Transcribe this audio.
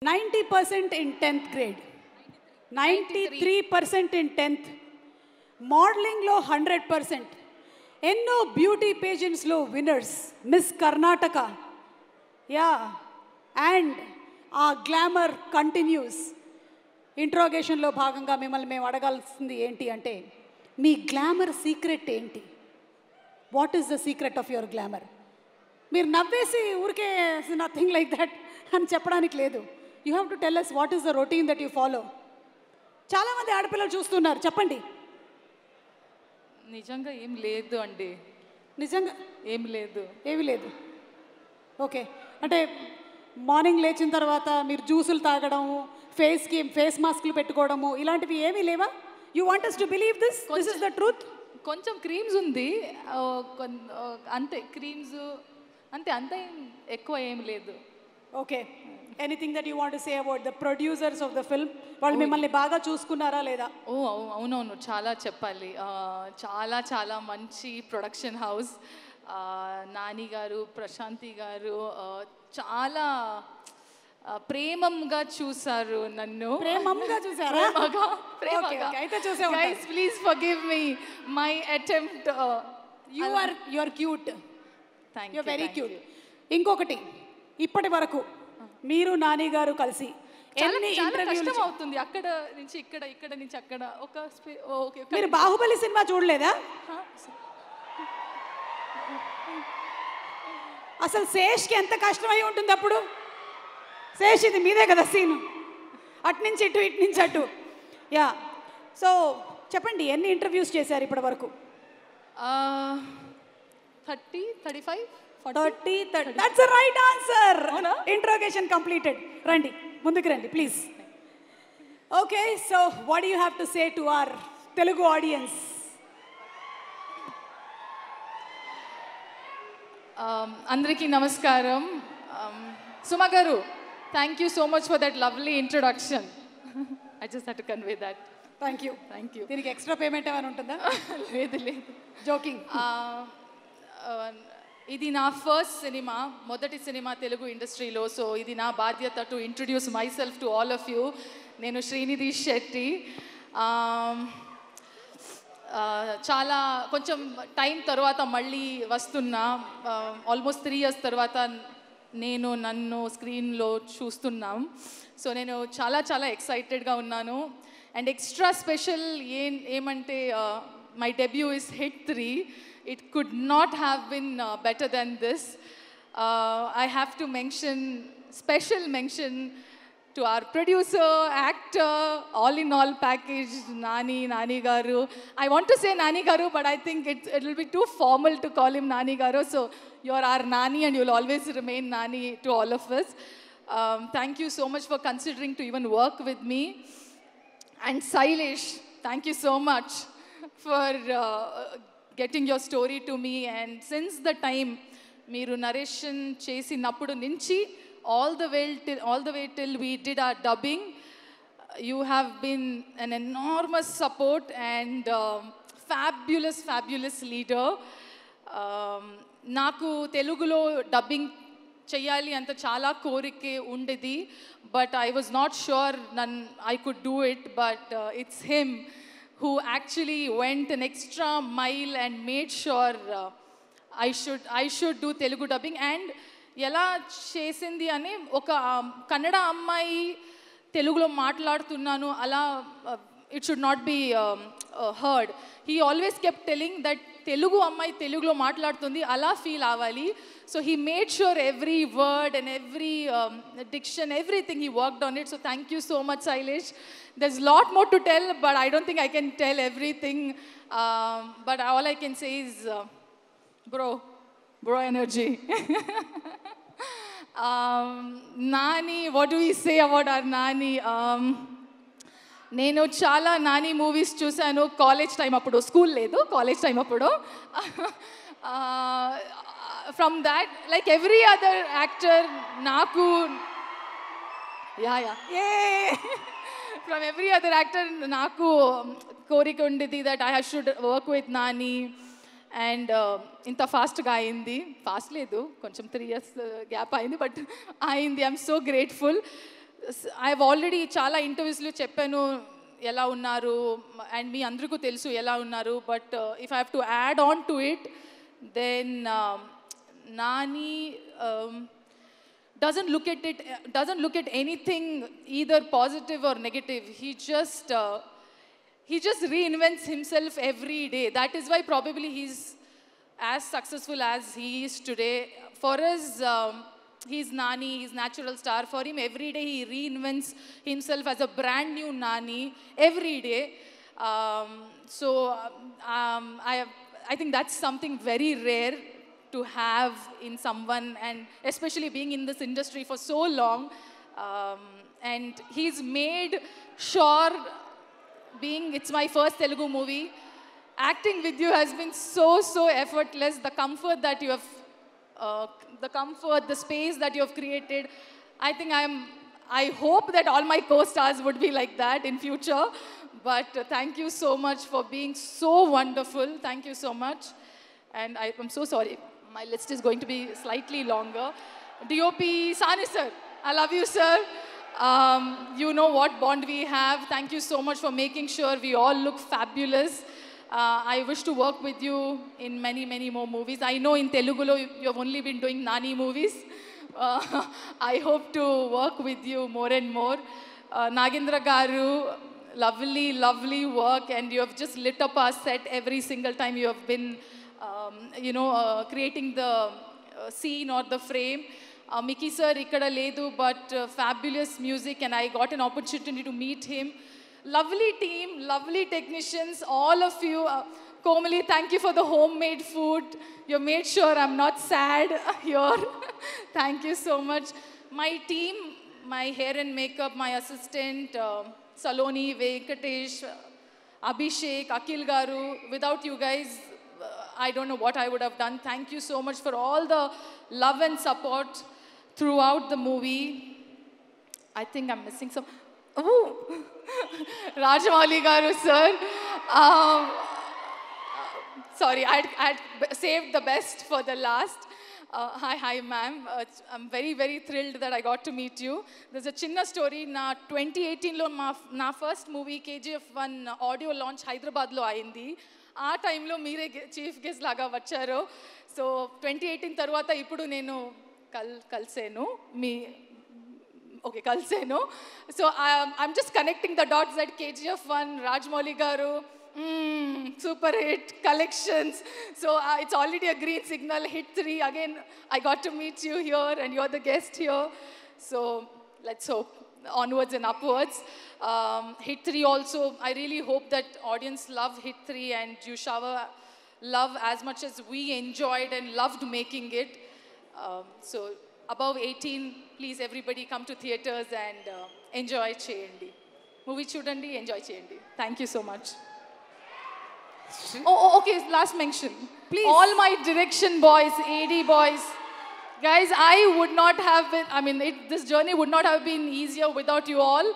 90% in 10th grade, 93% in 10th, modeling lo 100%, ఎన్నో beauty పేజెంట్స్లో winners, miss Karnataka, yeah, and ఆ glamour continues. ఇంట్రోగేషన్లో భాగంగా మిమ్మల్ని మేము అడగాల్సింది ఏంటి అంటే, మీ గ్లామర్ సీక్రెట్ ఏంటి? What is the secret of your glamour? మీరు నవ్వేసి ఊరికే నథింగ్ లైక్ దట్ అని చెప్పడానికి లేదు. You have to tell us what is the routine that you follow. చాలామంది ఆడపిల్లలు చూస్తున్నారు, చెప్పండి. నిజంగా ఏం లేదు అండి. నిజంగా ఏం లేదు, ఏమీ లేదు. ఓకే, అంటే మార్నింగ్ లేచిన తర్వాత మీరు జ్యూసులు తాగడము, ఫేస్ మాస్క్లు పెట్టుకోవడము ఇలాంటివి ఏమీ లేవా? You want us to believe this is the truth? కొంచెం క్రీమ్స్ ఉంది, అంతే. క్రీమ్స్ అంతే, అంతే, ఎక్కువ ఏం లేదు. Okay, anything that you want to say about the producers of the film? వాళ్ళు మిమ్మల్ని బాగా చూసుకున్నారా లేదా? అవునవును, చాలా చెప్పాలి. చాలా చాలా మంచి ప్రొడక్షన్ హౌస్. నాని గారు, ప్రశాంతి గారు చాలా ప్రేమంగా చూసారు నన్ను. ప్రేమంగా చూసారా? అయితే చూసే guys, please forgive me my attempt. You are cute. Thank you, very cute. ఇంకొకటి, ఇప్పటి వరకు మీరు నాని గారు కలిసి ఎన్ని ఇంటర్వ్యూలు అవుతుంది? అక్కడ నుంచి ఇక్కడ, ఇక్కడ నుంచి అక్కడ. మీరు బాహుబలి సినిమా చూడలేదా? అసలు శేష్కి ఎంత కష్టమై ఉంటుంది అప్పుడు. శేష్, ఇది మీదే కదా సీను, అటు నుంచి ఇటు, ఇటు నుంచి అటు. యా, సో చెప్పండి, ఎన్ని ఇంటర్వ్యూస్ చేశారు ఇప్పటి వరకు? 30, 35, 30. That's the right answer. Interrogation completed. రండి, ముందుకు రండి please. Okay, so what do you have to say to our Telugu audience? అందరికీ నమస్కారం. సుమా గారు, thank you so much for that lovely introduction. I just had to convey that. Thank you. దీనికి extra payment ఏమైనా ఉంటుందా? లేదు లేదు, జోకింగ్. ఇది నా ఫస్ట్ సినిమా, మొదటి సినిమా తెలుగు ఇండస్ట్రీలో. సో ఇది నా బాధ్యత to introduce my self to all of you. నేను శ్రీనిధి శెట్టి. చాలా కొంచెం టైం తర్వాత మళ్ళీ వస్తున్నా. ఆల్మోస్ట్ 3 years తర్వాత నన్ను స్క్రీన్లో చూస్తున్నాం. సో నేను చాలా చాలా ఎక్సైటెడ్గా ఉన్నాను. అండ్ ఎక్స్ట్రా స్పెషల్ ఏమంటే, my debut is hit 3. It could not have been better than this. I have to special mention to our producer, actor, all in all package, Nani Garu. I want to say Nani Garu, but I think it will be too formal to call him Nani Garu. So you're our Nani and you'll always remain Nani to all of us. Thank you so much for considering to even work with me. And Sailesh, thank you so much for getting your story to me. And since the time మీరు narration చేసినప్పుడు నుంచి all the way till we did our dubbing, you have been an enormous support and fabulous leader. నాకు తెలుగులో dubbing చెయ్యాలి అంత చాలా కోరికే ఉండేది, but I was not sure I could do it. But it's him who actually went an extra mile and made sure I should do Telugu dubbing. And ఎలా చేసింది అని, ఒక కన్నడ అమ్మాయి తెలుగులో మాట్లాడుతున్నాను అలా, it should not be heard. He always kept telling that Telugu అమ్మాయి తెలుగులో మాట్లాడుతుంది అలా ఫీల్ అవ్వాలి. So he made sure every word and every diction, everything, he worked on it. So thank you so much, Sailesh. There's a lot more to tell, but I don't think I can tell everything. But all I can say is, bro energy. Nani, what do we say about our Nani? నేను చాలా Nani movies చూశాను college time అప్పుడు. School లేదు, college time అప్పుడు. From that, like every other actor, నాకు from every other actor నాకు కోరిక ఉండేది that I should work with Nani. And ఇంత ఫాస్ట్గా అయింది, ఫాస్ట్ లేదు, కొంచెం 3 years గ్యాప్ అయింది, బట్ అయింది. I'm so grateful. I've already చాలా ఇంటర్వ్యూస్లో చెప్పాను ఎలా ఉన్నారు అండ్ మీ అందరికీ తెలుసు ఎలా ఉన్నారు but if I have to add on to it then Nani doesn't look at anything either positive or negative. He just reinvents himself every day. That is why probably he's as successful as he is today. For us, he's Nani, he's natural star. For him, every day he reinvents himself as a brand new Nani every day. So I think that's something very rare to have in someone, and especially being in this industry for so long. And he's made sure, it's my first Telugu movie, acting with you has been so effortless. The comfort that you have, the space that you have created, I hope that all my co-stars would be like that in future. But thank you so much for being so wonderful. Thank you so much. And I'm so sorry. My list is going to be slightly longer. DOP Sani sir, I love you, sir. You know what bond we have. Thank you so much for making sure we all look fabulous. I wish to work with you in many more movies. I know in Telugu you have only been doing Nani movies. I hope to work with you more and more. Nagendra Garu, lovely work, and you have just lit up our set every single time you have been creating the scene or the frame. Mickey sir ikkada ledu, but fabulous music, and I got an opportunity to meet him. Lovely team, lovely technicians, all of you. Komali, thank you for the homemade food. You made sure I'm not sad here. Thank you so much. My team, my hair and makeup, my assistant, Saloni, Venkatesh, Abhishek, Akil Garu. Without you guys, I don't know what I would have done. Thank you so much for all the love and support throughout the movie. I think I'm missing some. Oh, Rajamouli Garu, sir. Sorry, I'd saved the best for the last. Hi, ma'am. I'm very thrilled that I got to meet you. There's a chinna story. Na 2018 lo na first movie KGF1 audio launch Hyderabad lo ayindi. ఆ టైంలో మీరే chief guest లాగా వచ్చారు. So 2018 తర్వాత ఇప్పుడు నేను కలిసాను so I'm just connecting the dots that KGF1 Rajamouli garu super hit collections. So it's already a green signal. Hit 3 again I got to meet you here and you are the guest here. So let's hope onwards and upwards. Hit 3 also, I really hope that audience love Hit 3 and you shower love as much as we enjoyed and loved making it. So above 18, please everybody come to theaters and enjoy Cheyandi. Movie chudandi, enjoy Cheyandi. Thank you so much. Oh, okay, last mention. Please. All my direction boys, AD boys, guys, I would not have been, this journey would not have been easier without you all.